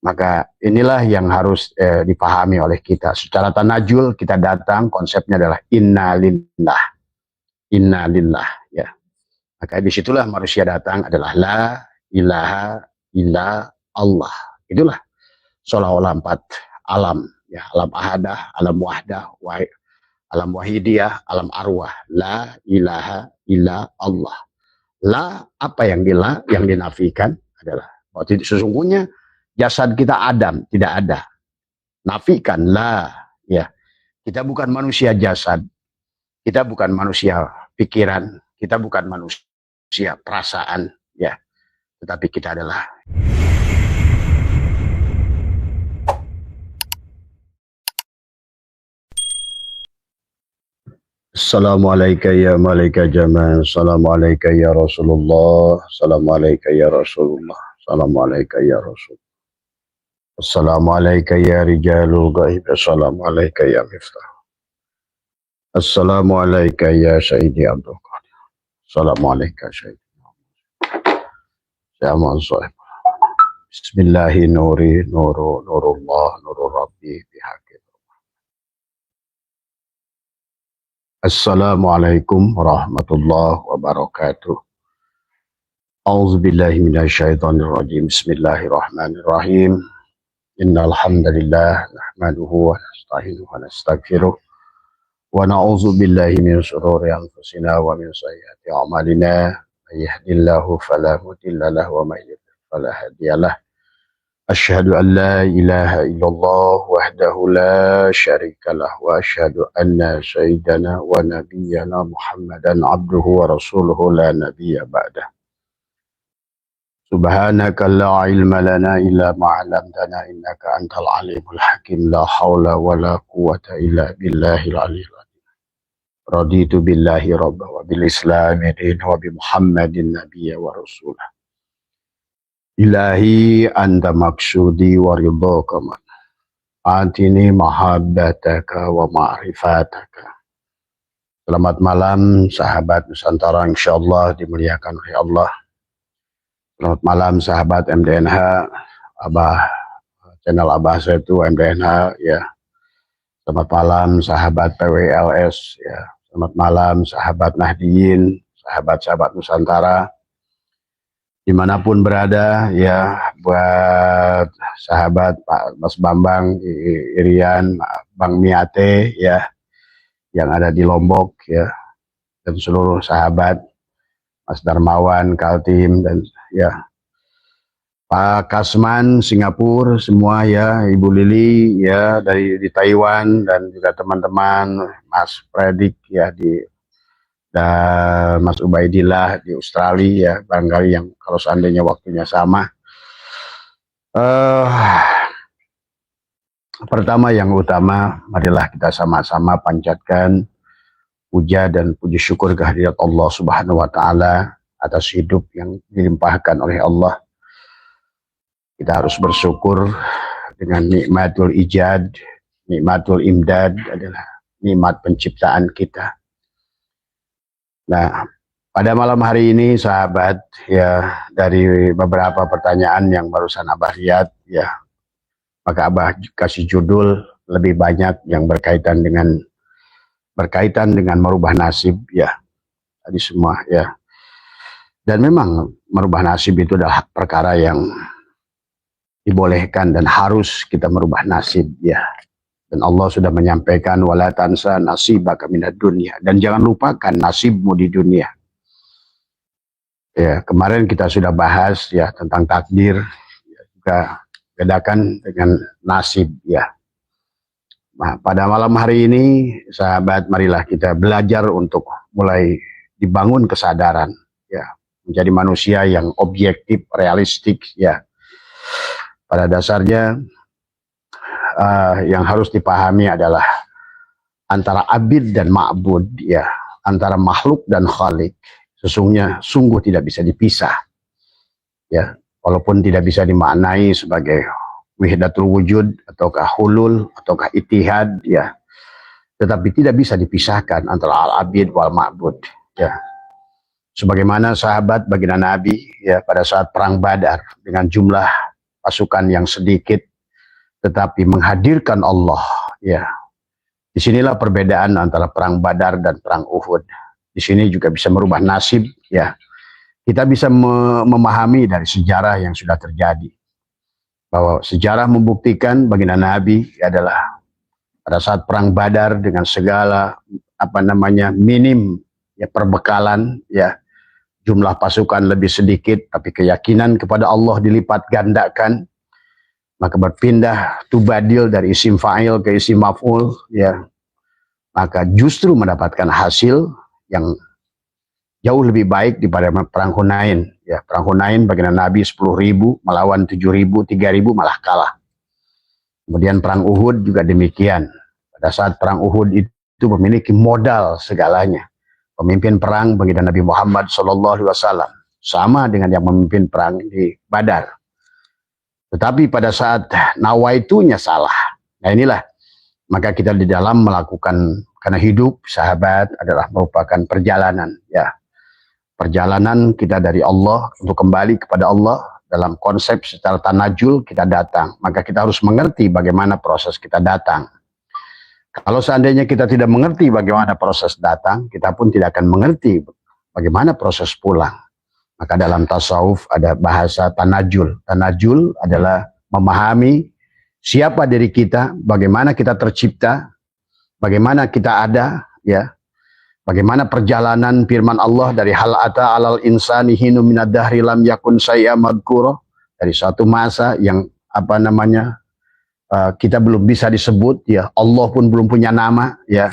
Maka inilah yang harus dipahami oleh kita. Secara tanajul kita datang, konsepnya adalah inna lillah. Inna lillah. Ya. Maka disitulah manusia datang adalah la ilaha illa Allah. Itulah seolah-olah empat alam. Ya, alam ahadah, alam wahdah, alam wahidiyah, alam arwah. La ilaha illa Allah. La, apa yang dinafikan adalah bahwa sesungguhnya jasad kita Adam tidak ada. Nafikan la, ya. Kita bukan manusia jasad, kita bukan manusia pikiran, kita bukan manusia perasaan, ya. Tetapi kita adalah Assalamualaikum ya malaika jamal. Assalamualaikum ya Rasulullah. Assalamualaikum ya Rasulullah. Assalamualaikum ya Rasul. Assalamualaikum ya rijalul ghaib. Assalamualaikum ya miftah. Assalamualaikum ya Sayyidi Abdul Qadir. Assalamualaikum Sayyidi Muhammad Sahib. Bismillahi nuri nurullah nurul rabbi bihaqi. Assalamualaikum warahmatullahi wabarakatuh. A'udzubillahi minasyaitonirrajim. Bismillahirrahmanirrahim. Innal hamdalillah nahmaduhu wa nasta'inuhu wa nastaghfiruh wa na'udzu billahi min shururi anfusina wa min sayyiati a'malina. May yahdihillahu fala mudilla lahu wa may yudlil fala hadiyalah. Asyhadu an la ilaha illallah wahdahu la syarika lah wa asyhadu anna sayyidana wa nabiyyana Muhammadan abduhu wa rasuluhu la nabiyya ba'dah. Subhanaka la ilma lana illa ma 'allamtana innaka antal alimul hakim. La haula wa la quwwata illa billahil aliyyil azim. Raditu billahi rabba wa bil islami din wa bi Muhammadin nabiyya wa rasulah. Ilahi anta maksudi wa ridhaka man atini mahabbataka wa ma'rifataka. Selamat malam sahabat Nusantara, insyaallah dimuliakan oleh Allah. Selamat malam sahabat MDNH, Abah, channel Abah saya itu MDNH, ya. Selamat malam sahabat PWLS, ya. Selamat malam sahabat Nahdiyin, sahabat-sahabat Nusantara, dimanapun berada, ya. Buat sahabat Pak Mas Bambang, Irian, Bang Miate, ya, yang ada di Lombok, ya, dan seluruh sahabat Mas Darmawan, Kaltim, dan ya Pak Kasman Singapura semua, ya, Ibu Lili, ya, di Taiwan, dan juga teman-teman Mas Predik, ya, dan Mas Ubaidillah di Australia, ya, barangkali yang kalau seandainya waktunya sama. Pertama yang utama, marilah kita sama-sama panjatkan puja dan puji syukur kehadirat Allah Subhanahu wa Ta'ala atas hidup yang dilimpahkan oleh Allah. Kita harus bersyukur dengan nikmatul ijad, nikmatul imdad adalah nikmat penciptaan kita. Nah, pada malam hari ini sahabat, ya, dari beberapa pertanyaan yang barusan Abah lihat, ya, maka Abah kasih judul lebih banyak yang berkaitan dengan merubah nasib, ya, tadi semua, ya. Dan memang merubah nasib itu adalah perkara yang dibolehkan dan harus kita merubah nasib, ya. Dan Allah sudah menyampaikan wala tansa nasibaka minad dunya, dan jangan lupakan nasibmu di dunia. Ya, kemarin kita sudah bahas, ya, tentang takdir, ya, juga bedakan dengan nasib, ya. Nah, pada malam hari ini sahabat, marilah kita belajar untuk mulai dibangun kesadaran, ya, menjadi manusia yang objektif, realistik, ya. Pada dasarnya yang harus dipahami adalah antara abid dan ma'bud, ya, antara makhluk dan khalik, sungguh tidak bisa dipisah, ya, walaupun tidak bisa dimaknai sebagai wihdatul wujud ataukah hulul ataukah ittihad, ya, tetapi tidak bisa dipisahkan antara al-abid wal ma'bud, ya. Sebagaimana sahabat baginda Nabi, ya, pada saat perang Badar dengan jumlah pasukan yang sedikit tetapi menghadirkan Allah, ya. Disinilah perbedaan antara perang Badar dan perang Uhud. Di sini juga bisa merubah nasib, ya. Kita bisa memahami dari sejarah yang sudah terjadi bahwa sejarah membuktikan baginda Nabi adalah pada saat perang Badar dengan segala minim ya perbekalan, ya, jumlah pasukan lebih sedikit tapi keyakinan kepada Allah dilipat gandakan, maka berpindah tubadil dari isim fa'il ke isim maf'ul, ya, maka justru mendapatkan hasil yang jauh lebih baik daripada perang Hunain, ya. Perang Hunain baginda Nabi 10.000 melawan 7.000, 3.000 malah kalah. Kemudian perang Uhud juga demikian. Pada saat perang Uhud itu memiliki modal segalanya. Pemimpin perang baginda Nabi Muhammad SAW sama dengan yang memimpin perang di Badar. Tetapi pada saat nawaitunya salah. Nah inilah, maka kita di dalam melakukan, karena hidup sahabat adalah merupakan perjalanan, ya. Perjalanan kita dari Allah untuk kembali kepada Allah dalam konsep secara tanajul kita datang. Maka kita harus mengerti bagaimana proses kita datang. Kalau seandainya kita tidak mengerti bagaimana proses datang, kita pun tidak akan mengerti bagaimana proses pulang. Maka dalam tasawuf ada bahasa tanajul. Tanajul adalah memahami siapa diri kita, bagaimana kita tercipta, bagaimana kita ada, ya. Bagaimana perjalanan firman Allah dari hal ata alal insani hinu minad dahri lam yakun syai'an madhkura, dari suatu masa yang kita belum bisa disebut, ya, Allah pun belum punya nama, ya.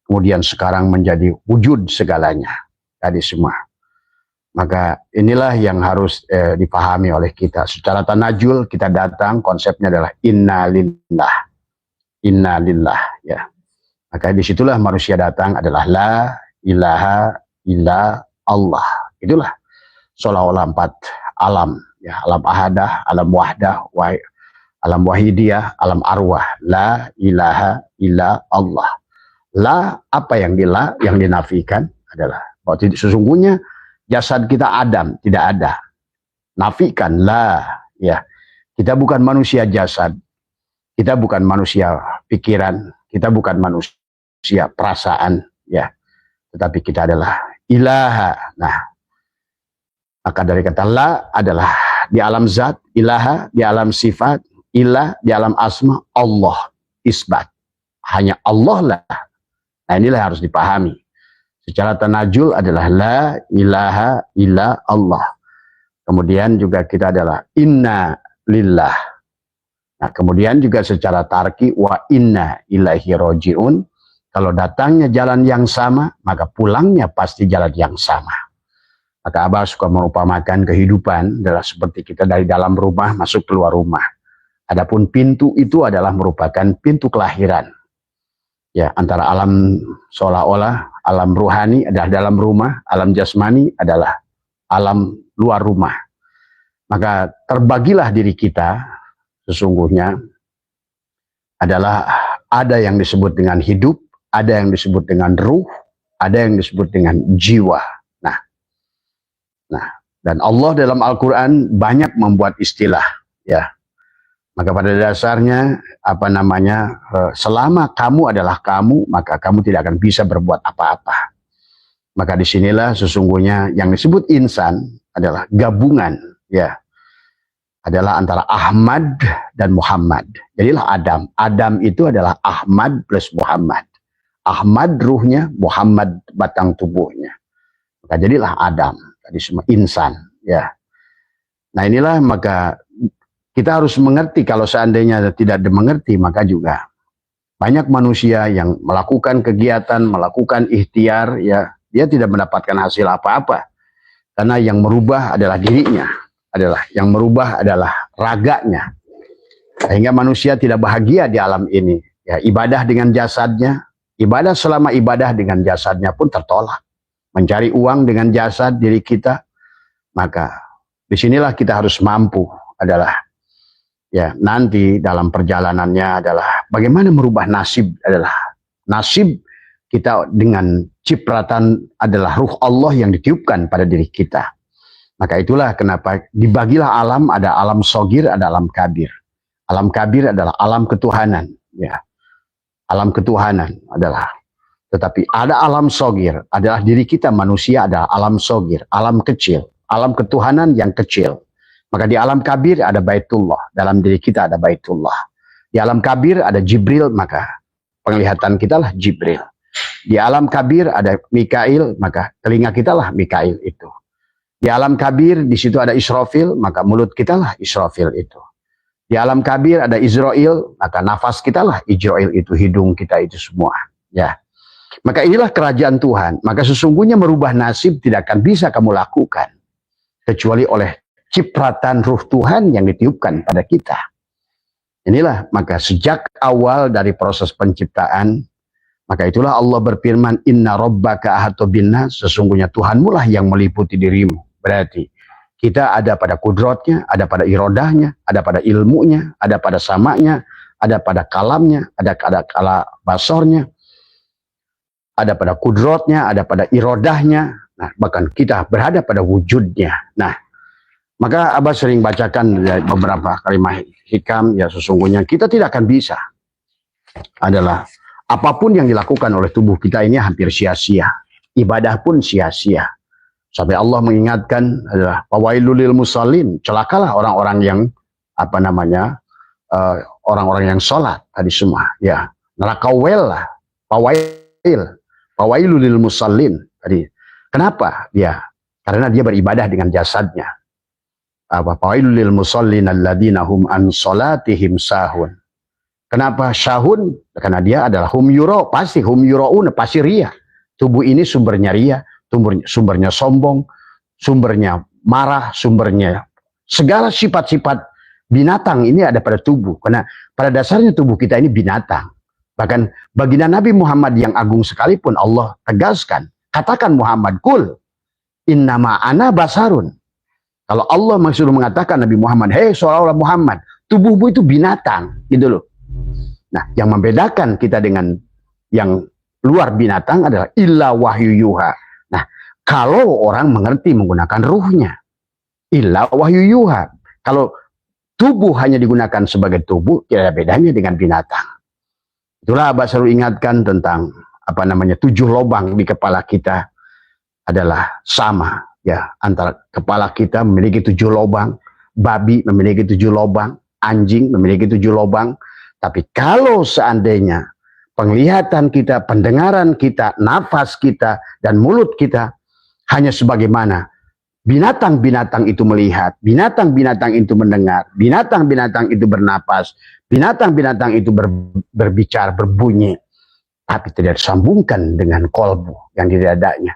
Kemudian sekarang menjadi wujud segalanya tadi semua. Maka inilah yang harus dipahami oleh kita. Secara tanajul kita datang, konsepnya adalah inna lillah, ya. Maka disitulah manusia datang adalah la ilaha illa Allah. Itulah seolah-olah 4 alam, ya, alam ahadah, alam wahdah, alam wahidiyah, alam arwah. La ilaha illa Allah. La, apa yang dinafikan adalah bahwa sesungguhnya jasad kita Adam tidak ada. Nafikan la, ya. Kita bukan manusia jasad. Kita bukan manusia pikiran, kita bukan manusia perasaan, ya. Tetapi kita adalah ilaha. Nah, maka dari kata la adalah di alam zat, ilaha di alam sifat, ilah di alam asma, Allah isbat. Hanya Allah lah. Nah, inilah yang harus dipahami. Secara tanajul adalah la ilaha illa Allah. Kemudian juga kita adalah inna lillah. Nah, kemudian juga secara tarki wa inna ilaihi roji'un. Kalau datangnya jalan yang sama, maka pulangnya pasti jalan yang sama. Maka Abah suka merupakan kehidupan adalah seperti kita dari dalam rumah masuk keluar rumah. Adapun pintu itu adalah merupakan pintu kelahiran. Ya, antara alam seolah-olah alam ruhani adalah dalam rumah, alam jasmani adalah alam luar rumah. Maka terbagilah diri kita. Sesungguhnya adalah ada yang disebut dengan hidup, ada yang disebut dengan ruh, ada yang disebut dengan jiwa. Nah, dan Allah dalam Al-Quran banyak membuat istilah, ya. Maka pada dasarnya selama kamu adalah kamu, maka kamu tidak akan bisa berbuat apa-apa. Maka disinilah sesungguhnya yang disebut insan adalah gabungan, ya. Adalah antara Ahmad dan Muhammad. Jadilah Adam. Adam itu adalah Ahmad plus Muhammad. Ahmad ruhnya, Muhammad batang tubuhnya. Maka jadilah Adam. Tadi semua insan, ya. Nah inilah maka kita harus mengerti. Kalau seandainya tidak dimengerti, maka juga banyak manusia yang melakukan kegiatan, melakukan ikhtiar, ya, dia tidak mendapatkan hasil apa-apa. Karena yang merubah adalah dirinya. Yang merubah adalah raganya, sehingga manusia tidak bahagia di alam ini, ya. Ibadah dengan jasadnya, ibadah selama ibadah dengan jasadnya pun tertolak. Mencari uang dengan jasad diri kita, maka disinilah kita harus mampu adalah, ya, nanti dalam perjalanannya adalah bagaimana merubah nasib, adalah nasib kita dengan cipratan adalah ruh Allah yang ditiupkan pada diri kita. Maka itulah kenapa dibagilah alam, ada alam sogir, ada alam kabir. Alam kabir adalah alam ketuhanan, ya. Alam ketuhanan adalah. Tetapi ada alam sogir, adalah diri kita manusia adalah alam sogir, alam kecil, alam ketuhanan yang kecil. Maka di alam kabir ada Baitullah, dalam diri kita ada Baitullah. Di alam kabir ada Jibril, maka penglihatan kita lah Jibril. Di alam kabir ada Mikail, maka telinga kita lah Mikail itu. Di alam kabir di situ ada Israfil, maka mulut kita lah Israfil itu. Di alam kabir ada Izrail, maka nafas kita lah Izrail itu, hidung kita itu semua. Ya, maka inilah kerajaan Tuhan. Maka sesungguhnya merubah nasib tidak akan bisa kamu lakukan kecuali oleh cipratan ruh Tuhan yang ditiupkan pada kita. Inilah maka sejak awal dari proses penciptaan, maka itulah Allah berfirman, Inna rabbaka ahata binnas, sesungguhnya Tuhanmu lah yang meliputi dirimu. Berarti kita ada pada kudratnya, ada pada irodahnya, ada pada ilmunya, ada pada samanya, ada pada kalamnya, ada pada kala basornya, ada pada kudratnya, ada pada irodahnya. Nah, bahkan kita berada pada wujudnya. Nah, maka Abah sering bacakan beberapa kalimat hikam, ya sesungguhnya kita tidak akan bisa. Adalah apapun yang dilakukan oleh tubuh kita ini hampir sia-sia. Ibadah pun sia-sia. Sampai Allah mengingatkan adalah fawailul lil musallin, celakalah orang-orang yang orang-orang yang sholat tadi semua, ya. Neraka wel lah, fawailul lil musallin tadi. Kenapa? Ya, karena dia beribadah dengan jasadnya. Fawailul lil musallin alladzina hum an sholatihim sahun. Kenapa syahun? Karena dia adalah hum yuro, pasti hum yuroun, pasti ria. Tubuh ini sumbernya ria, sumbernya sombong, sumbernya marah, sumbernya segala sifat-sifat binatang ini ada pada tubuh. Karena pada dasarnya tubuh kita ini binatang. Bahkan baginda Nabi Muhammad yang agung sekalipun Allah tegaskan, katakan Muhammad, kul innama ana basarun. Kalau Allah maksud mengatakan Nabi Muhammad, hei seolah-olah Muhammad, tubuhmu itu binatang, gitu loh. Nah, yang membedakan kita dengan yang luar binatang adalah illa wahyu yuha. Nah, kalau orang mengerti menggunakan ruhnya, illa wahyu yuha. Kalau tubuh hanya digunakan sebagai tubuh, tidak ada bedanya dengan binatang. Itulah Abah selalu ingatkan tentang 7 lubang di kepala kita adalah sama, ya, antara kepala kita memiliki 7 lubang, babi memiliki 7 lubang, anjing memiliki 7 lubang. Tapi kalau seandainya penglihatan kita, pendengaran kita, nafas kita, dan mulut kita hanya sebagaimana binatang-binatang itu melihat, binatang-binatang itu mendengar, binatang-binatang itu bernapas, binatang-binatang itu berbicara, berbunyi, tapi tidak disambungkan dengan kolbu yang di dadanya.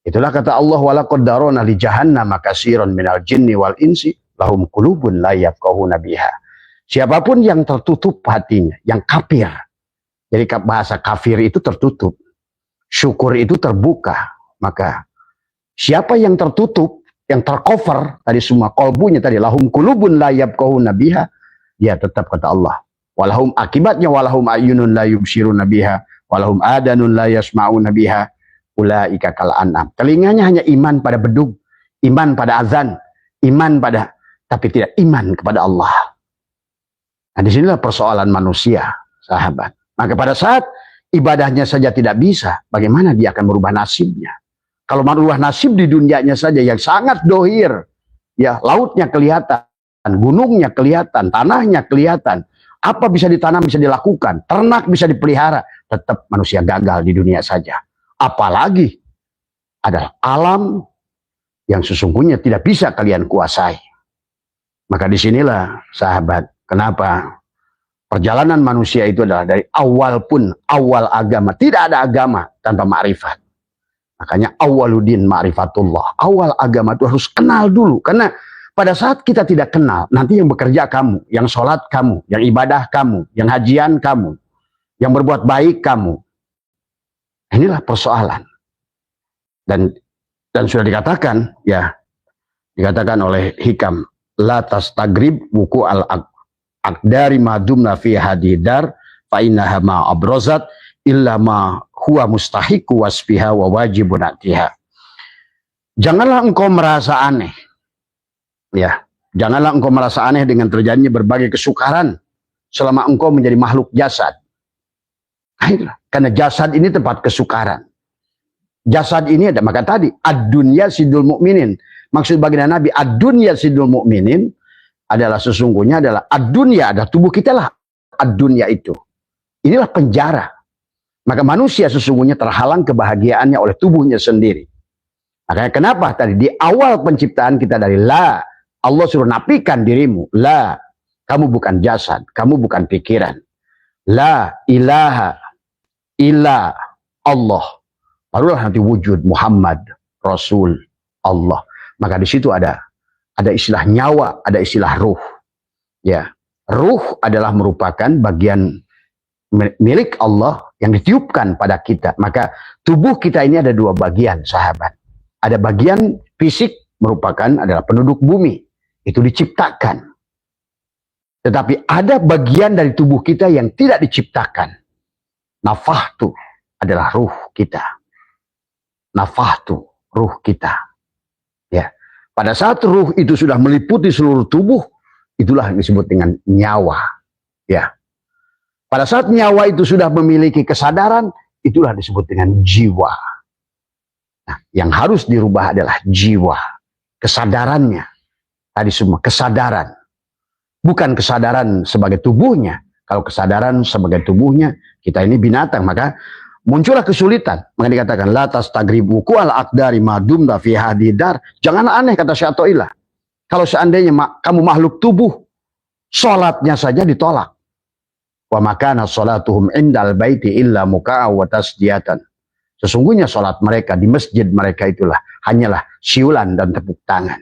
Itulah kata Allah, walaqad darana li jahannama katsiran minal jinni wal insi lahum qulubun la yafqahuna biha. Siapapun yang tertutup hatinya, yang kafir. Jadi bahasa kafir itu tertutup. Syukur itu terbuka. Maka siapa yang tertutup, yang tercover tadi semua kolbunya tadi, lahum qulubun la yafqahuna biha, dia tetap kata Allah. Walahum akibatnya walahum ayunun la yubsiruna biha, walahum adanun la yasma'una biha, ulaika kal an'am. Telinganya hanya iman pada bedug, iman pada azan, iman pada, tapi tidak iman kepada Allah. Nah, disinilah persoalan manusia, sahabat. Maka pada saat ibadahnya saja tidak bisa, bagaimana dia akan merubah nasibnya? Kalau merubah nasib di dunianya saja yang sangat dohir, ya, lautnya kelihatan, gunungnya kelihatan, tanahnya kelihatan, apa bisa ditanam, bisa dilakukan, ternak bisa dipelihara, tetap manusia gagal di dunia saja. Apalagi adalah alam yang sesungguhnya tidak bisa kalian kuasai. Maka disinilah, sahabat, kenapa perjalanan manusia itu adalah dari awal pun, awal agama. Tidak ada agama tanpa ma'rifat. Makanya awaludin ma'rifatullah. Awal agama itu harus kenal dulu. Karena pada saat kita tidak kenal, nanti yang bekerja kamu, yang sholat kamu, yang ibadah kamu, yang hajian kamu, yang berbuat baik kamu. Inilah persoalan. Dan sudah dikatakan, ya, dikatakan oleh hikam, la tastagrib wuku al-aqdari ma dumna fi hadidar fa innaha ma abrozat illa ma huwa mustahiqu wasfiha wa wajibun atiha. Janganlah engkau merasa aneh Ya, janganlah engkau merasa aneh dengan terjadinya berbagai kesukaran selama engkau menjadi makhluk jasad. Nah, itulah. Karena jasad ini tempat kesukaran. Jasad ini ada, maka tadi ad-dunya sidul mukminin. Maksud baginda Nabi ad-dunya sidul mukminin adalah sesungguhnya adalah ad-dunya, ada tubuh kita lah ad-dunya itu. Inilah penjara. Maka manusia sesungguhnya terhalang kebahagiaannya oleh tubuhnya sendiri. Makanya kenapa tadi di awal penciptaan kita dari la, Allah suruh nafikan dirimu. La, kamu bukan jasad, kamu bukan pikiran. La ilaha illa Allah. Barulah nanti wujud Muhammad, Rasul, Allah. Maka di situ ada istilah nyawa, ada istilah ruh. Ya, ruh adalah merupakan bagian milik Allah yang ditiupkan pada kita. Maka tubuh kita ini ada dua bagian, sahabat. Ada bagian fisik merupakan adalah penduduk bumi. Itu diciptakan. Tetapi ada bagian dari tubuh kita yang tidak diciptakan. Nafahtu adalah ruh kita. Nafahtu, ruh kita. Ya. Pada saat ruh itu sudah meliputi seluruh tubuh, itulah yang disebut dengan nyawa. Ya. Pada saat nyawa itu sudah memiliki kesadaran, itulah disebut dengan jiwa. Nah, yang harus dirubah adalah jiwa. Kesadarannya. Tadi semua kesadaran. Bukan kesadaran sebagai tubuhnya. Kalau kesadaran sebagai tubuhnya, kita ini binatang. Maka muncullah kesulitan. Maka dikatakan, la tastagribu ku'al aqdari madumda fi hadidar. Jangan aneh, kata Syatoilah. Kalau seandainya kamu makhluk tubuh, sholatnya saja ditolak. Wa makana sholatuhum indal baiti illa muka'a wa tasdiyatan. Sesungguhnya sholat mereka di masjid mereka itulah hanyalah siulan dan tepuk tangan.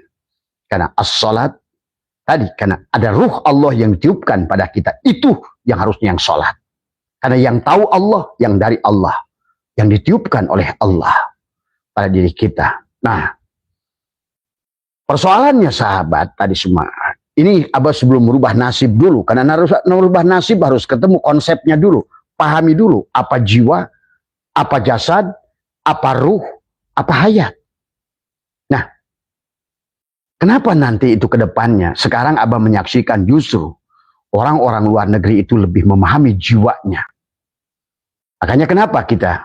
Karena as-sholat tadi, karena ada ruh Allah yang ditiupkan pada kita. Itu yang harusnya yang sholat. Karena yang tahu Allah, yang dari Allah. Yang ditiupkan oleh Allah pada diri kita. Nah, persoalannya sahabat tadi semua. Ini Abah sebelum merubah nasib dulu. Karena merubah nasib harus ketemu konsepnya dulu. Pahami dulu apa jiwa, apa jasad, apa ruh, apa hayat. Nah, kenapa nanti itu ke depannya? Sekarang Abah menyaksikan justru orang-orang luar negeri itu lebih memahami jiwanya. Makanya kenapa kita?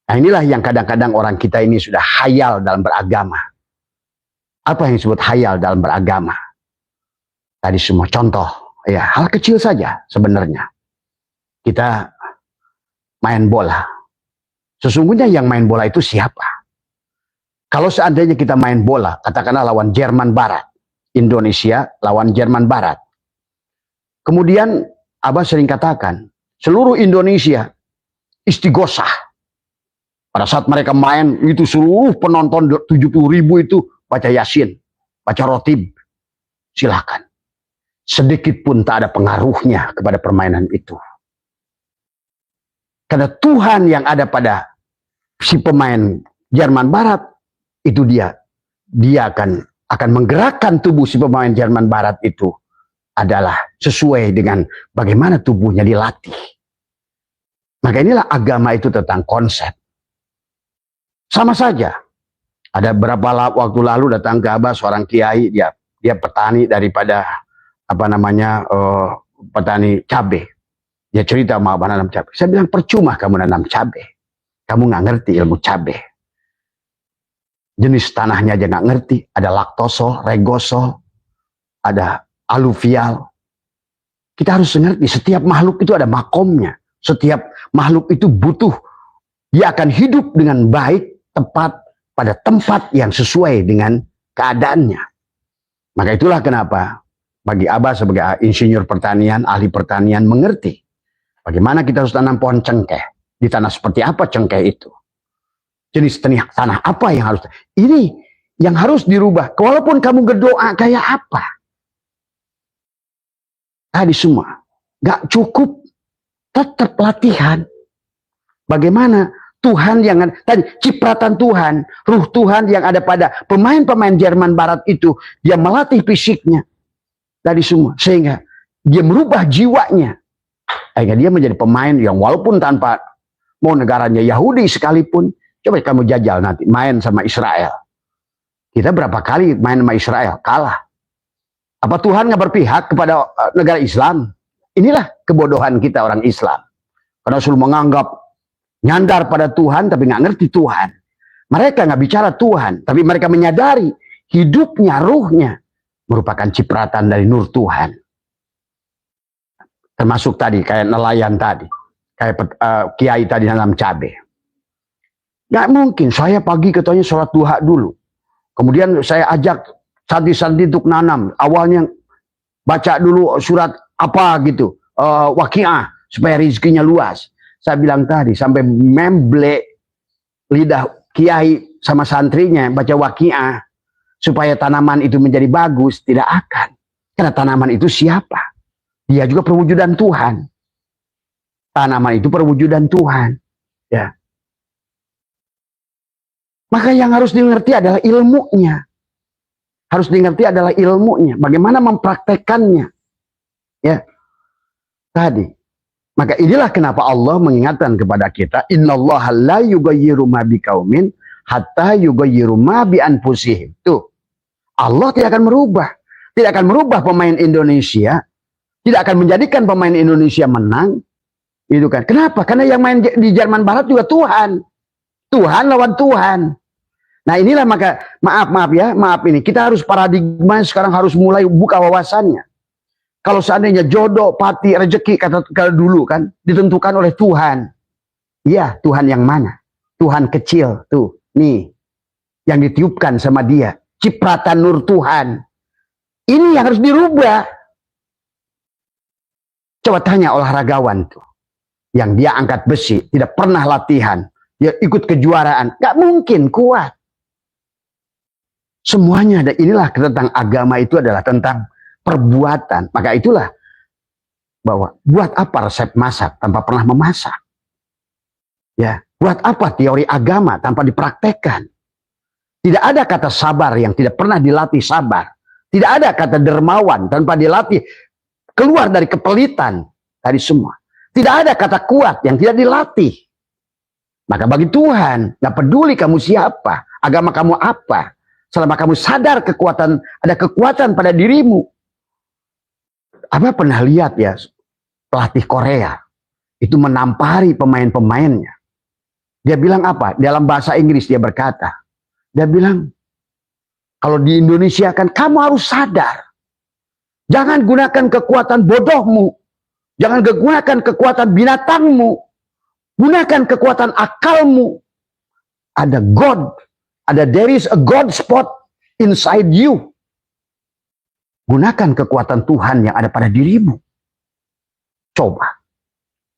Nah, inilah yang kadang-kadang orang kita ini sudah hayal dalam beragama. Apa yang disebut hayal dalam beragama? Tadi semua contoh, ya hal kecil saja sebenarnya. Kita main bola. Sesungguhnya yang main bola itu siapa? Kalau seandainya kita main bola, katakanlah lawan Jerman Barat. Indonesia lawan Jerman Barat. Kemudian Abah sering katakan, seluruh Indonesia istighosah. Pada saat mereka main, itu seluruh penonton 70.000 itu baca Yasin, baca Rotib. Silakan. Sedikit pun tak ada pengaruhnya kepada permainan itu. Karena Tuhan yang ada pada si pemain Jerman Barat, itu dia akan menggerakkan tubuh si pemain Jerman Barat itu adalah sesuai dengan bagaimana tubuhnya dilatih. Maka inilah agama itu tentang konsep. Sama saja. Ada beberapa waktu lalu datang ke Abah seorang kiai, dia petani daripada petani cabai. Dia cerita mau nanam cabai. Saya bilang percuma kamu nanam cabai. Kamu nggak ngerti ilmu cabai. Jenis tanahnya aja nggak ngerti. Ada laktosol, regosol, ada aluvial. Kita harus ngerti setiap makhluk itu ada makomnya. Setiap makhluk itu butuh. Dia akan hidup dengan baik, tepat, pada tempat yang sesuai dengan keadaannya. Maka itulah kenapa bagi Abah sebagai insinyur pertanian, ahli pertanian mengerti bagaimana kita harus tanam pohon cengkeh. Di tanah seperti apa cengkeh itu? Jenis tanah apa yang harus? Ini yang harus dirubah. Walaupun kamu berdoa kayak apa? Tadi semua. Gak cukup. Tetap latihan. Bagaimana Tuhan yang tadi cipratan Tuhan, ruh Tuhan yang ada pada pemain-pemain Jerman Barat itu, dia melatih fisiknya dari semua sehingga dia merubah jiwanya. Sehingga dia menjadi pemain yang walaupun tanpa mau negaranya Yahudi sekalipun, coba kamu jajal nanti main sama Israel. Kita berapa kali main sama Israel? Kalah. Apa Tuhan nggak berpihak kepada negara Islam? Inilah kebodohan kita orang Islam. Karena Rasul menganggap nyandar pada Tuhan tapi nggak ngerti Tuhan. Mereka nggak bicara Tuhan, tapi mereka menyadari hidupnya, ruhnya merupakan cipratan dari nur Tuhan. Termasuk tadi kayak nelayan tadi, kayak kiai tadi nanam cabai. Nggak mungkin saya pagi katanya sholat duha dulu, kemudian saya ajak santri-santri untuk nanam. Awalnya baca dulu surat apa gitu, Waqiah, supaya rezekinya luas. Saya bilang tadi sampai memble lidah kiai sama santrinya baca Waqiah supaya tanaman itu menjadi bagus, tidak akan. Karena tanaman itu siapa? Dia juga perwujudan Tuhan. Tanaman itu perwujudan Tuhan. Ya. Maka yang harus dimengerti adalah ilmunya. Harus dimengerti adalah ilmunya. Bagaimana mempraktekannya. Ya. Tadi. Maka inilah kenapa Allah mengingatkan kepada kita, innallaha la yughayyiru ma biqaumin hatta yughayyiru ma bi anfusihim. Tuh. Allah tidak akan merubah. Tidak akan merubah pemain Indonesia. Tidak akan menjadikan pemain Indonesia menang. Itu kan. Kenapa? Karena yang main di Jerman Barat juga Tuhan. Tuhan lawan Tuhan. Nah inilah maka, maaf ini. Kita harus paradigma sekarang harus mulai buka wawasannya. Kalau seandainya jodoh, pati, rezeki, kata dulu kan, ditentukan oleh Tuhan. Iya, Tuhan yang mana? Tuhan kecil, tuh, nih. Yang ditiupkan sama dia. Cipratan nur Tuhan. Ini yang harus dirubah. Coba tanya olahragawan tuh. Yang dia angkat besi, tidak pernah latihan. Dia ikut kejuaraan. Gak mungkin kuat. Semuanya ada. Inilah tentang agama itu adalah tentang perbuatan. Maka itulah bahwa buat apa resep masak tanpa pernah memasak? Ya, buat apa teori agama tanpa dipraktekkan? Tidak ada kata sabar yang tidak pernah dilatih sabar. Tidak ada kata dermawan tanpa dilatih keluar dari kepelitan dari semua. Tidak ada kata kuat yang tidak dilatih. Maka bagi Tuhan, gak peduli kamu siapa, agama kamu apa, selama kamu sadar ada kekuatan pada dirimu. Apa pernah lihat ya pelatih Korea itu menampari pemain-pemainnya. Dia bilang apa? Dalam bahasa Inggris dia berkata, dia bilang kalau di Indonesia kan kamu harus sadar. Jangan gunakan kekuatan bodohmu. Jangan gunakan kekuatan binatangmu. Gunakan kekuatan akalmu. Ada God. There is a God spot inside you. Gunakan kekuatan Tuhan yang ada pada dirimu. Coba.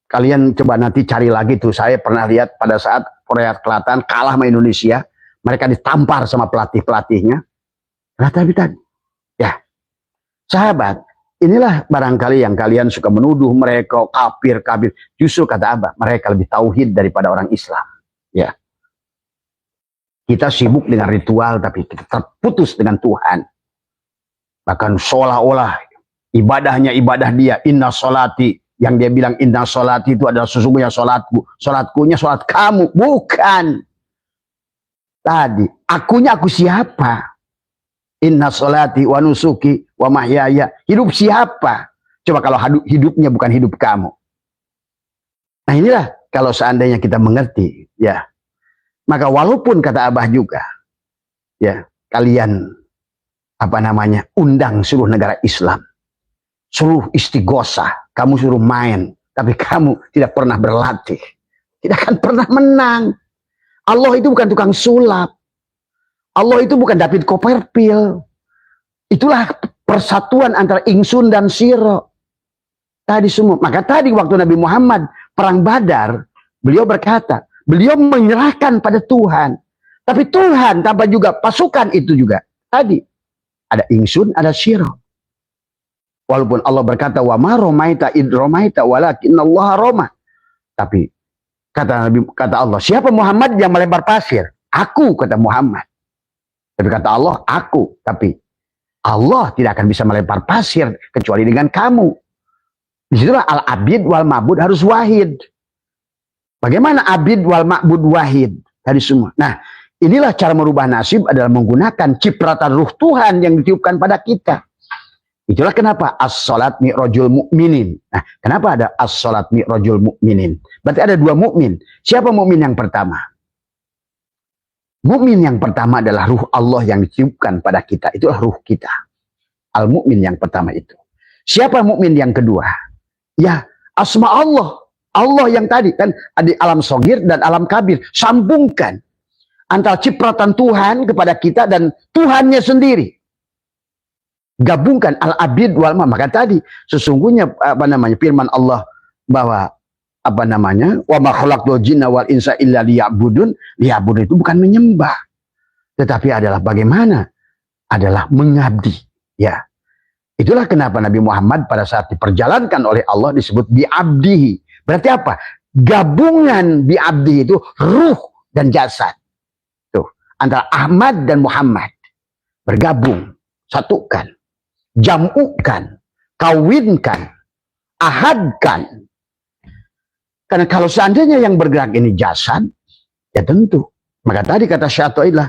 Kalian coba nanti cari lagi tuh. Saya pernah lihat pada saat Korea Selatan kalah sama Indonesia. Mereka ditampar sama pelatih-pelatihnya. Tapi tadi. Ya. Sahabat. Inilah barangkali yang kalian suka menuduh mereka kafir. Justru kata Abah. Mereka lebih tauhid daripada orang Islam. Ya. Kita sibuk dengan ritual. Tapi kita terputus dengan Tuhan. Bahkan seolah-olah ibadahnya ibadah dia. Inna sholati. Yang dia bilang inna sholati itu adalah sesungguhnya sholatku. Sholatkunya sholat kamu. Bukan. Tadi. Akunya aku siapa? Inna sholati wa nusuki wa mahyaya. Hidup siapa? Coba kalau hidupnya bukan hidup kamu. Nah inilah kalau seandainya kita mengerti. Ya. Maka walaupun kata Abah juga. Ya. Kalian undang seluruh negara Islam, seluruh istighosah, kamu suruh main, tapi kamu tidak pernah berlatih, tidak akan pernah menang. Allah itu bukan tukang sulap, Allah itu bukan David Copperfield. Itulah persatuan antara ingsun dan siro. Tadi semua. Maka tadi waktu Nabi Muhammad perang Badar, beliau berkata, beliau menyerahkan pada Tuhan, tapi Tuhan tanpa juga pasukan itu juga tadi. Ada ingsun, ada siro. Walaupun Allah berkata, wa ma romaita id romaita walakinnallaha roma. Tapi kata Allah, siapa Muhammad yang melempar pasir? Aku, kata Muhammad. Tapi kata Allah, aku. Tapi Allah tidak akan bisa melempar pasir kecuali dengan kamu. Disitulah al-abid wal ma'bud harus wahid. Bagaimana abid wal ma'bud wahid? Tadi semua. Nah, inilah cara merubah nasib adalah menggunakan cipratan ruh Tuhan yang ditiupkan pada kita. Itulah kenapa as-salat mi'rajul mu'minin. Nah, kenapa ada as-salat mi'rajul mu'minin? Berarti ada dua mukmin. Siapa mukmin yang pertama? Mukmin yang pertama adalah ruh Allah yang ditiupkan pada kita. Itulah ruh kita. Al-mukmin yang pertama itu. Siapa mukmin yang kedua? Ya, asma Allah. Allah yang tadi kan ada alam sogir dan alam kabir. Sambungkan antara cipratan Tuhan kepada kita dan Tuhannya sendiri. Gabungkan al-abid wal maka tadi sesungguhnya firman Allah bahwa wa ma khalaqtul jinna wal insa illa liya'budun. Liya'budun itu bukan menyembah, tetapi adalah bagaimana? Adalah mengabdi. Ya. Itulah kenapa Nabi Muhammad pada saat diperjalankan oleh Allah disebut bi'abdihi. Berarti apa? Gabungan bi'abdihi itu ruh dan jasad. Tuh, antara Ahmad dan Muhammad bergabung, satukan, jamukan, kawinkan, ahadkan. Karena kalau seandainya yang bergerak ini jasad, ya tentu. Maka tadi kata Syai'illah,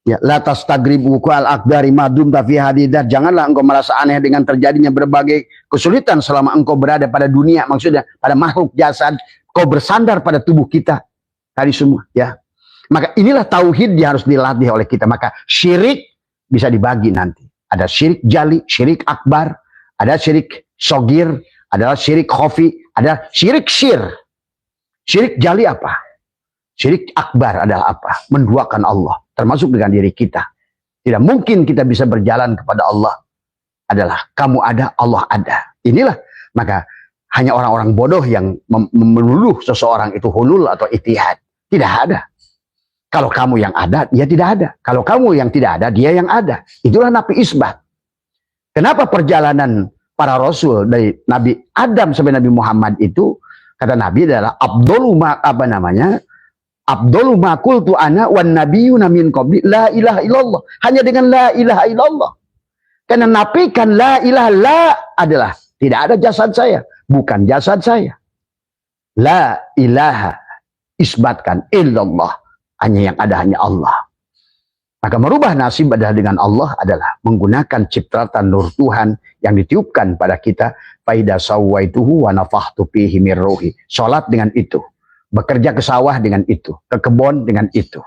ya la tastagribu al-aqdari madum fi hadidah. Janganlah engkau merasa aneh dengan terjadinya berbagai kesulitan selama engkau berada pada dunia, maksudnya pada makhluk jasad, kau bersandar pada tubuh kita. Tadi semua, ya. Maka inilah tauhid yang harus dilatih oleh kita. Maka syirik bisa dibagi nanti. Ada syirik jali, syirik akbar, ada syirik sogir, adalah syirik khafi, ada syirik syir. Syirik jali apa? Syirik akbar adalah apa? Menduakan Allah, termasuk dengan diri kita. Tidak mungkin kita bisa berjalan kepada Allah. Adalah kamu ada, Allah ada. Inilah, maka hanya orang-orang bodoh yang menuduh seseorang itu hulul atau itihad. Tidak ada. Kalau kamu yang ada, dia tidak ada. Kalau kamu yang tidak ada, dia yang ada. Itulah nafi isbat. Kenapa perjalanan para rasul dari Nabi Adam sampai Nabi Muhammad itu, kata Nabi adalah abdulu ma qultu ana wan nabiyyuna min qabli la ilaha illallah. Hanya dengan la ilaha illallah. Karena nafikan la ilaha la adalah tidak ada jasad saya, bukan jasad saya. La ilaha isbatkan illallah. Hanya yang ada hanya Allah. Maka merubah nasib adalah dengan Allah adalah menggunakan cipratan nur Tuhan yang ditiupkan pada kita. Faida sawaituhu wa nafakhtu fihi mir ruhi. Salat dengan itu, bekerja ke sawah dengan itu, ke kebun dengan itu.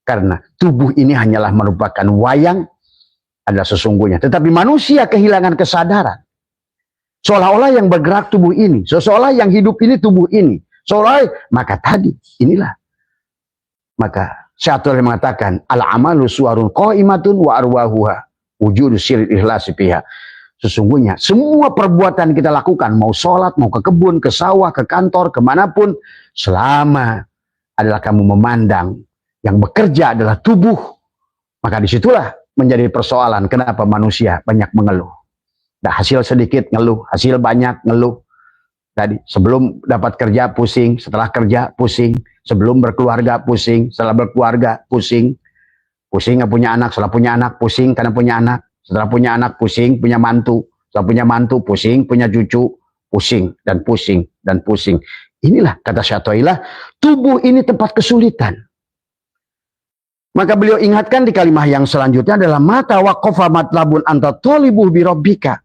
Karena tubuh ini hanyalah merupakan wayang adalah sesungguhnya. Tetapi manusia kehilangan kesadaran. Seolah-olah yang bergerak tubuh ini, seolah yang hidup ini tubuh ini. Seolah maka tadi inilah. Maka Syai'illah mengatakan al-amalu suwarun qaimatun wa arwahuha wujudu sirril ikhlasi fiha. Sesungguhnya semua perbuatan kita lakukan, mau sholat, mau ke kebun, ke sawah, ke kantor, kemanapun, selama adalah kamu memandang yang bekerja adalah tubuh, maka disitulah menjadi persoalan kenapa manusia banyak mengeluh. Nah, hasil sedikit ngeluh, hasil banyak ngeluh. Tadi sebelum dapat kerja pusing, setelah kerja pusing, sebelum berkeluarga pusing, setelah berkeluarga pusing, pusing nggak punya anak, setelah punya anak pusing karena punya anak, setelah punya anak pusing punya mantu, setelah punya mantu pusing punya cucu, pusing dan pusing dan pusing. Inilah kata Syai'illah, tubuh ini tempat kesulitan. Maka beliau ingatkan di kalimat yang selanjutnya adalah mata waqafa matlabun anta tolibuh bi rabbika.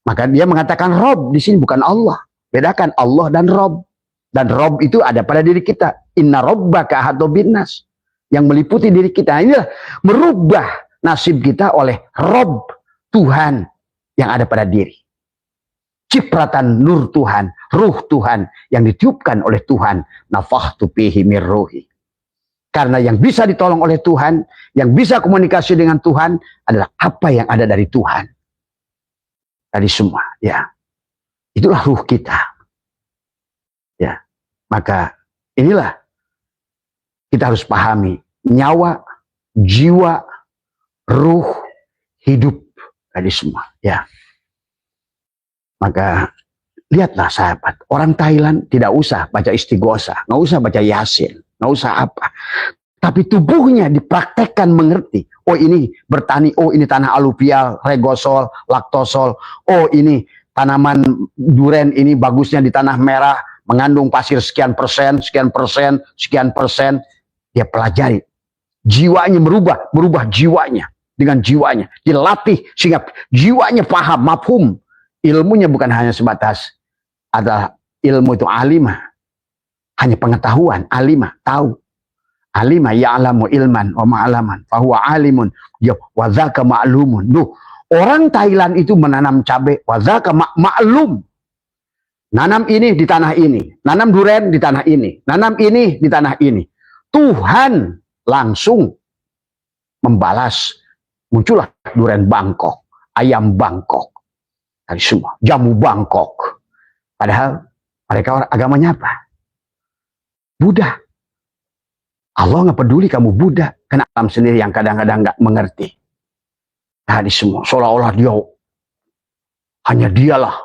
Maka dia mengatakan Rob di sini bukan Allah. Bedakan Allah dan Rob. Dan Rob itu ada pada diri kita. Inna rabbaka ahata binnas. Yang meliputi diri kita. Inilah merubah nasib kita oleh Rob, Tuhan yang ada pada diri. Cipratan nur Tuhan, ruh Tuhan yang ditiupkan oleh Tuhan. Nafakhtu fihi mir ruhi. Karena yang bisa ditolong oleh Tuhan, yang bisa komunikasi dengan Tuhan adalah apa yang ada dari Tuhan. Dari semua, ya. Itulah ruh kita. Ya. Maka inilah kita harus pahami nyawa, jiwa, ruh, hidup tadi semua, ya. Maka lihatlah sahabat, orang Thailand tidak usah baca istighosah, nggak usah baca yasin, nggak usah apa. Tapi tubuhnya dipraktekkan mengerti. Oh ini bertani, oh ini tanah aluvial, regosol, laktosol. Oh ini tanaman duren ini bagusnya di tanah merah, mengandung pasir sekian persen, sekian persen, sekian persen. Dia pelajari. Jiwanya berubah jiwanya. dengan jiwanya, dilatih sehingga jiwanya paham, mafhum. Ilmunya bukan hanya sebatas adalah ilmu itu alimah, hanya pengetahuan. Alimah, tahu. Alimah ya'lamu ilman wa ma'alaman fahuwa alimun wa dzaka ma'lumun. Duh, orang Thailand itu menanam cabai, wa dzaka ma'lum. Nanam ini di tanah ini, nanam duren di tanah ini, nanam ini di tanah ini. Tuhan langsung membalas. Muncullah duren Bangkok, ayam Bangkok, tadi semua, jamu Bangkok. Padahal mereka agamanya apa? Buddha. Allah nggak peduli kamu Buddha, karena alam sendiri yang kadang-kadang nggak mengerti. Tadi semua, seolah-olah dia hanya dialah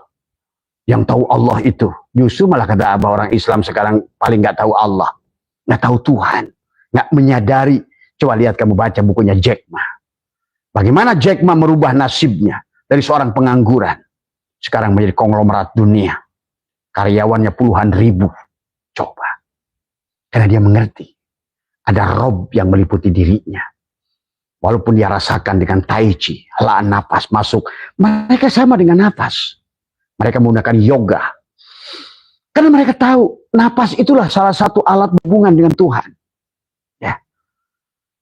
yang tahu Allah itu. Justru malah kata Abah, orang Islam sekarang paling nggak tahu Allah, nggak tahu Tuhan, nggak menyadari. Coba lihat, kamu baca bukunya Jack Ma. Bagaimana Jack Ma merubah nasibnya dari seorang pengangguran sekarang menjadi konglomerat dunia, karyawannya puluhan ribu. Coba, karena dia mengerti ada Rob yang meliputi dirinya. Walaupun dia rasakan dengan tai chi, helaan nafas masuk, mereka sama dengan nafas. Mereka menggunakan yoga. Karena mereka tahu nafas itulah salah satu alat hubungan dengan Tuhan. Ya.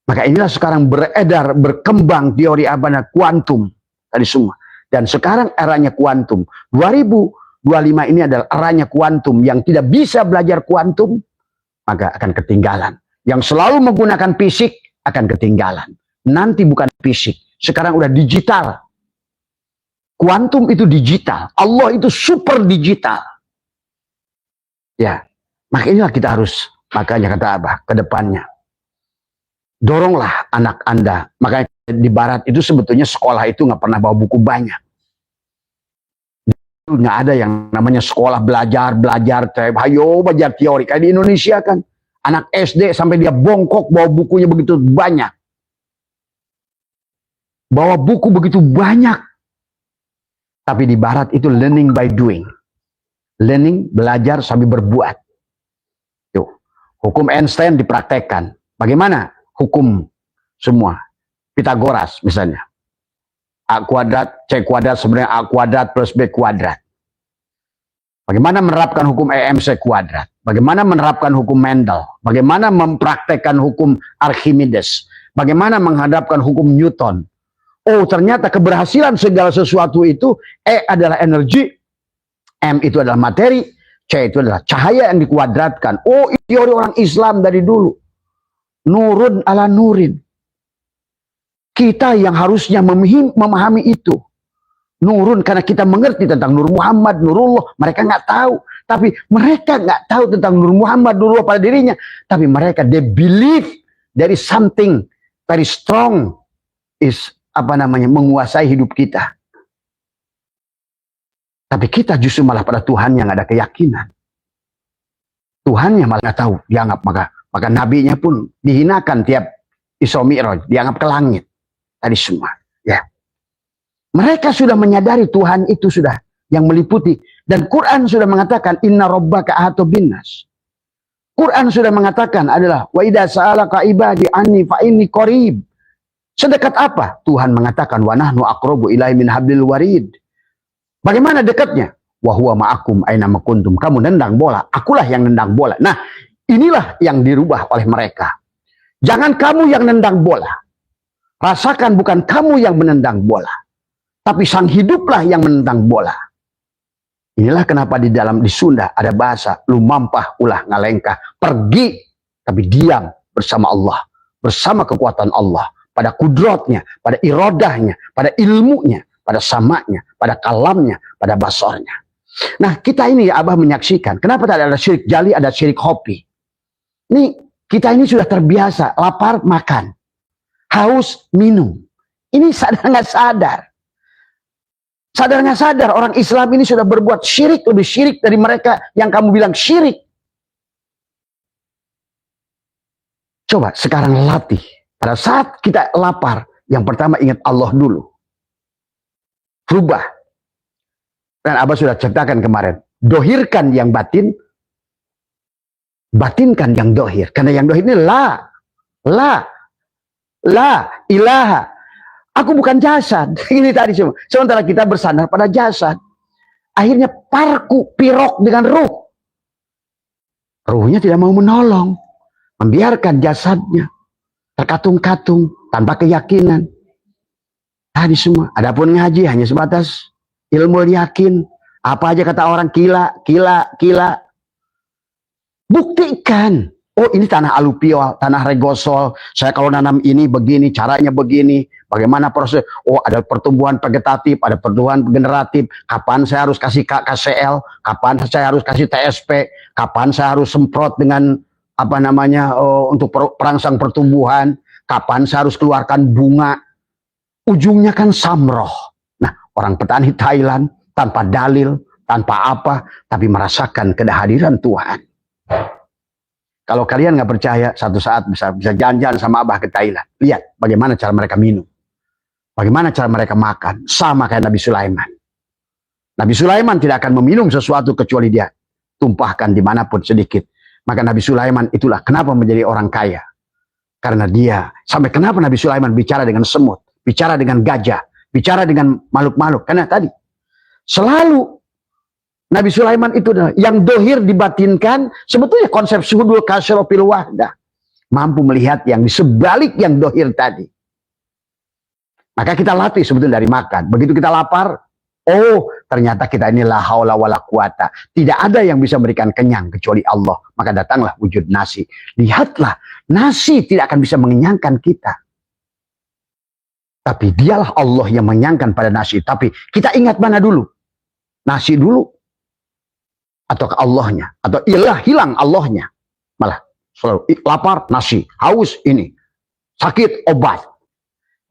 Maka inilah sekarang beredar, berkembang teori abana kuantum tadi semua. Dan sekarang eranya kuantum. 2025 ini adalah eranya kuantum. Yang tidak bisa belajar kuantum, maka akan ketinggalan. Yang selalu menggunakan fisik akan ketinggalan. Nanti bukan fisik, sekarang udah digital. Kuantum itu digital, Allah itu super digital. Ya, makanya kita harus, makanya kata Abah, ke depannya doronglah anak Anda. Makanya di Barat itu sebetulnya sekolah itu nggak pernah bawa buku banyak. Nggak ada yang namanya sekolah belajar, ayo belajar teori. Kayak di Indonesia kan, anak SD sampai dia bongkok bawa bukunya begitu banyak. Bawa buku begitu banyak. Tapi di Barat itu learning by doing. Learning, belajar sambil berbuat. Tuh. Hukum Einstein dipraktekkan. Bagaimana hukum semua? Pitagoras misalnya. A kuadrat, C kuadrat sebenarnya A kuadrat plus B kuadrat. Bagaimana menerapkan hukum EMC kuadrat? Bagaimana menerapkan hukum Mendel? Bagaimana mempraktekkan hukum Archimedes? Bagaimana menghadapkan hukum Newton? Oh, ternyata keberhasilan segala sesuatu itu, E adalah energi, M itu adalah materi, C itu adalah cahaya yang dikuadratkan. Oh, teori orang Islam dari dulu. Nurun ala nurin. Kita yang harusnya memahami itu. Nurun karena kita mengerti tentang Nur Muhammad, Nurullah. Mereka nggak tahu. Tapi mereka nggak tahu tentang Nur Muhammad, Nurullah pada dirinya. Tapi mereka, they believe there is something very strong is menguasai hidup kita. Tapi kita justru malah pada Tuhan yang ada keyakinan. Tuhannya malah tahu, dianggap maka nabinya pun dihinakan tiap Isra Mi'raj, dianggap ke langit. Tadi semua, ya. Mereka sudah menyadari Tuhan itu sudah yang meliputi, dan Quran sudah mengatakan inna rabbaka ahata binnas. Quran sudah mengatakan adalah wa idza sa'alaka ibadi anni fa inni qarib. Sedekat apa? Tuhan mengatakan wa nahnu aqrabu ilaihi min hablil warid. Bagaimana dekatnya? Wa huwa ma'akum aina ma kuntum. Kamu nendang bola, akulah yang nendang bola. Nah, inilah yang dirubah oleh mereka. Jangan kamu yang nendang bola. Rasakan bukan kamu yang menendang bola, tapi sang hiduplah yang menendang bola. Inilah kenapa di Sunda ada bahasa lu mampah ulah ngalengkah. Pergi tapi diam bersama Allah, bersama kekuatan Allah. Pada kudrotnya, pada irodahnya, pada ilmunya, pada samanya, pada kalamnya, pada basornya. Nah, kita ini Abah menyaksikan, kenapa tidak ada syirik jali, ada syirik hobi. Ini, kita ini sudah terbiasa, lapar, makan. Haus, minum. Ini sadar nggak sadar. Sadar nggak sadar, orang Islam ini sudah berbuat syirik, lebih syirik dari mereka yang kamu bilang syirik. Coba sekarang latih. Pada saat kita lapar, yang pertama ingat Allah dulu. Rubah. Dan Abah sudah ceritakan kemarin. Dohirkan yang batin, batinkan yang dohir. Karena yang dohir ini la ilaha. Aku bukan jasad. Ini tadi semua. Sementara kita bersandar pada jasad. Akhirnya parku, pirok dengan ruh. Ruhnya tidak mau menolong. Membiarkan jasadnya terkatung-katung tanpa keyakinan. Tadi semua. Adapun ngaji hanya sebatas ilmu yakin. Apa aja kata orang kila. Buktikan. Oh, ini tanah aluvial, tanah regosol. Saya kalau nanam ini begini, caranya begini. Bagaimana proses? Oh, ada pertumbuhan vegetatif, ada pertumbuhan generatif. Kapan saya harus kasih KCL? Kapan saya harus kasih TSP? Kapan saya harus semprot dengan apa namanya untuk perangsang pertumbuhan? Kapan saya harus keluarkan bunga? Ujungnya kan samroh. Nah, orang petani Thailand tanpa dalil, tanpa apa, tapi merasakan kehadiran Tuhan. Kalau kalian nggak percaya, satu saat bisa jalan-jalan sama Abah ke Thailand. Lihat bagaimana cara mereka minum. Bagaimana cara mereka makan. Sama kayak Nabi Sulaiman. Nabi Sulaiman tidak akan meminum sesuatu kecuali dia tumpahkan dimanapun sedikit. Maka Nabi Sulaiman itulah kenapa menjadi orang kaya. Karena dia, sampai kenapa Nabi Sulaiman bicara dengan semut, bicara dengan gajah, bicara dengan makhluk-makhluk. Karena tadi, selalu Nabi Sulaiman itu yang dohir dibatinkan, sebetulnya konsep suhudul kasyrofil wahdah. Mampu melihat yang di sebalik yang dohir tadi. Maka kita latih sebetulnya dari makan. Begitu kita lapar, oh ternyata kita ini la haula wala quwata. Tidak ada yang bisa memberikan kenyang kecuali Allah. Maka datanglah wujud nasi. Lihatlah, nasi tidak akan bisa mengenyangkan kita. Tapi dialah Allah yang mengenyangkan pada nasi. Tapi kita ingat mana dulu? Nasi dulu. Atau ke Allahnya, atau hilang Allahnya, malah selalu lapar nasi, haus ini, sakit obat.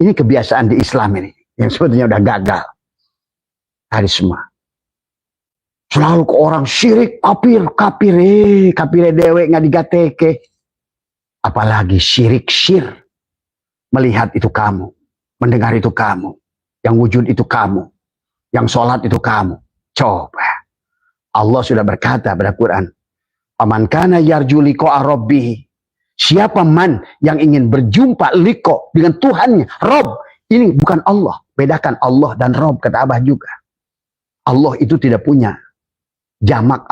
Ini kebiasaan di Islam ini yang sebetulnya udah gagal. Hari semua selalu ke orang syirik, kafir dewe nggak digateke, apalagi syirik melihat itu kamu, mendengar itu kamu, yang wujud itu kamu, yang sholat itu kamu. Coba. Allah sudah berkata pada Quran, "Aman kana yarju liqa'a rabbih." Siapa man yang ingin berjumpa liqa dengan Tuhannya, Rob. Ini bukan Allah. Bedakan Allah dan Rob, kata Abah juga. Allah itu tidak punya jamak,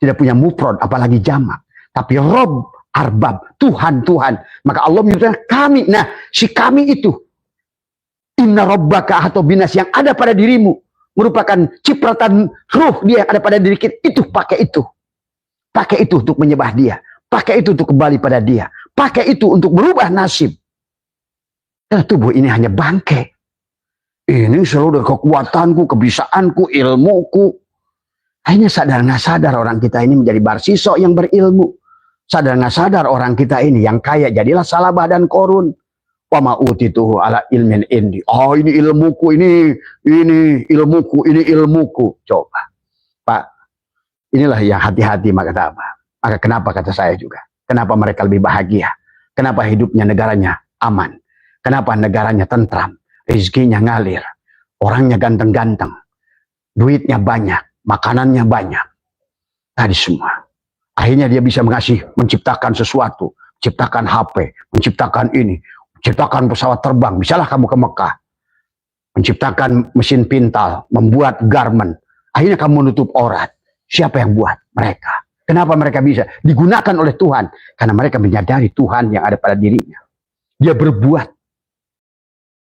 tidak punya mufrad, apalagi jamak. Tapi Rob, arbab, Tuhan. Maka Allah menyebutkan kami. Nah, si kami itu, inna rabbaka atau binas yang ada pada dirimu, merupakan cipratan ruh dia yang ada pada diri kita. Itu pakai itu untuk menyembah dia, pakai itu untuk kembali pada dia, pakai itu untuk merubah nasib. Karena tubuh ini hanya bangkai. Ini seluruh kekuatanku, kebisaanku, ilmuku. Akhirnya sadar nggak sadar orang kita ini menjadi barsiso yang berilmu. Sadar nggak sadar orang kita ini yang kaya jadilah Salabah dan Korun. Wama utituhu ala ilmin indi. Oh, ini ilmuku, ini ilmuku. Coba, Pak, inilah yang hati-hati maka kata apa? Maka kenapa kata saya juga? Kenapa mereka lebih bahagia? Kenapa hidupnya negaranya aman? Kenapa negaranya tentram? Rezekinya ngalir, orangnya ganteng-ganteng, duitnya banyak, makanannya banyak. Tadi semua. Akhirnya dia bisa menciptakan sesuatu, menciptakan HP, menciptakan ini. Menciptakan pesawat terbang, bisalah kamu ke Mekah. Menciptakan mesin pintal, membuat garment. Akhirnya kamu menutup aurat. Siapa yang buat? Mereka. Kenapa mereka bisa? Digunakan oleh Tuhan. Karena mereka menyadari Tuhan yang ada pada dirinya. Dia berbuat.